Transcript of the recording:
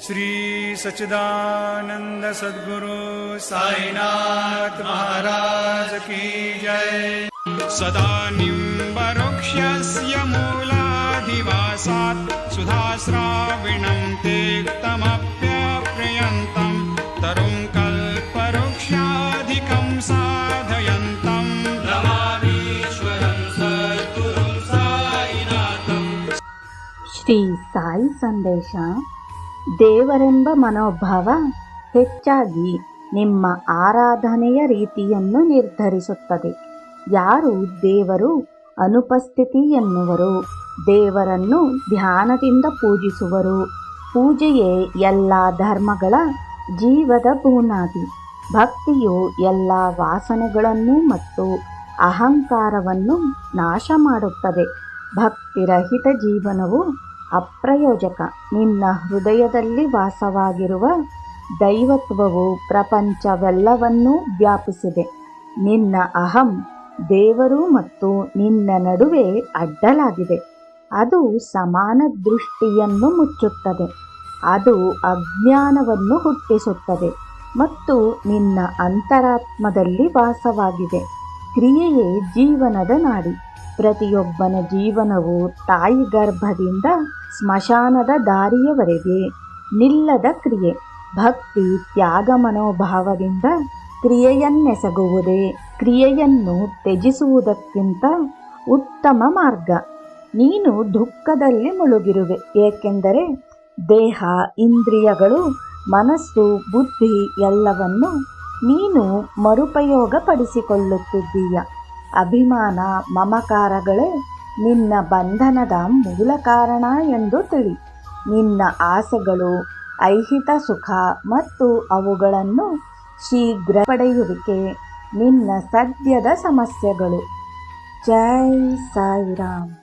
श्री सच्चिदानंद सद्गुरु साईनाथ महाराज की जय। सदा निम्बवृक्षस्य मूलाधिवासात् सुधाश्राविणं तेक्तमप्यप्रियन्तं तरुं कल्पवृक्षाधिकं साधयन्तं नमामीश्वरं सद्गुरुं साईनाथं। ಶ್ರೀ ಸಾಯಿ ಸಂದೇಶ. ದೇವರೆಂಬ ಮನೋಭಾವ ಹೆಚ್ಚಾಗಿ ನಿಮ್ಮ ಆರಾಧನೆಯ ರೀತಿಯನ್ನು ನಿರ್ಧರಿಸುತ್ತದೆ. ಯಾರು ದೇವರು ಅನುಪಸ್ಥಿತಿ ಎನ್ನುವರು, ದೇವರನ್ನು ಧ್ಯಾನದಿಂದ ಪೂಜಿಸುವರು. ಪೂಜೆಯೇ ಎಲ್ಲ ಧರ್ಮಗಳ ಜೀವದ ಬುನಾದಿ. ಭಕ್ತಿಯು ಎಲ್ಲ ವಾಸನೆಗಳನ್ನು ಮತ್ತು ಅಹಂಕಾರವನ್ನು ನಾಶ ಮಾಡುತ್ತದೆ. ಭಕ್ತಿರಹಿತ ಜೀವನವು ಅಪ್ರಯೋಜಕ. ನಿನ್ನ ಹೃದಯದಲ್ಲಿ ವಾಸವಾಗಿರುವ ದೈವತ್ವವು ಪ್ರಪಂಚವೆಲ್ಲವನ್ನೂ ವ್ಯಾಪಿಸಿದೆ. ನಿನ್ನ ಅಹಂ ದೇವರು ಮತ್ತು ನಿನ್ನ ನಡುವೆ ಅಡ್ಡಲಾಗಿದೆ. ಅದು ಸಮಾನ ದೃಷ್ಟಿಯನ್ನು ಮುಚ್ಚುತ್ತದೆ. ಅದು ಅಜ್ಞಾನವನ್ನು ಹುಟ್ಟಿಸುತ್ತದೆ ಮತ್ತು ನಿನ್ನ ಅಂತರಾತ್ಮದಲ್ಲಿ ವಾಸವಾಗಿದೆ. ಕ್ರಿಯೆಯೇ ಜೀವನದ ನಾಡಿ. ಪ್ರತಿಯೊಬ್ಬನ ಜೀವನವು ತಾಯಿ ಗರ್ಭದಿಂದ ಸ್ಮಶಾನದ ದಾರಿಯವರೆಗೆ ನಿಲ್ಲದ ಕ್ರಿಯೆ. ಭಕ್ತಿ ತ್ಯಾಗ ಮನೋಭಾವದಿಂದ ಕ್ರಿಯೆಯನ್ನೆಸಗುವುದೇ ಕ್ರಿಯೆಯನ್ನು ತ್ಯಜಿಸುವುದಕ್ಕಿಂತ ಉತ್ತಮ ಮಾರ್ಗ. ನೀನು ದುಃಖದಲ್ಲಿ ಮುಳುಗಿರುವೆ, ಏಕೆಂದರೆ ದೇಹ, ಇಂದ್ರಿಯಗಳು, ಮನಸ್ಸು, ಬುದ್ಧಿ ಎಲ್ಲವನ್ನು ನೀನು ಮರುಪಯೋಗಪಡಿಸಿಕೊಳ್ಳುತ್ತಿದ್ದೀಯ. ಅಭಿಮಾನ, ಮಮಕಾರಗಳೇ ನಿನ್ನ ಬಂಧನದ ಮೂಲ ಕಾರಣ ಎಂದು ತಿಳಿ. ನಿನ್ನ ಆಸೆಗಳು ಐಹಿಕ ಸುಖ ಮತ್ತು ಅವುಗಳನ್ನು ಶೀಘ್ರ ಪಡೆಯುವಿಕೆ ನಿನ್ನ ಸದ್ಯದ ಸಮಸ್ಯೆಗಳು. ಜೈ ಸಾಯಿರಾಮ್.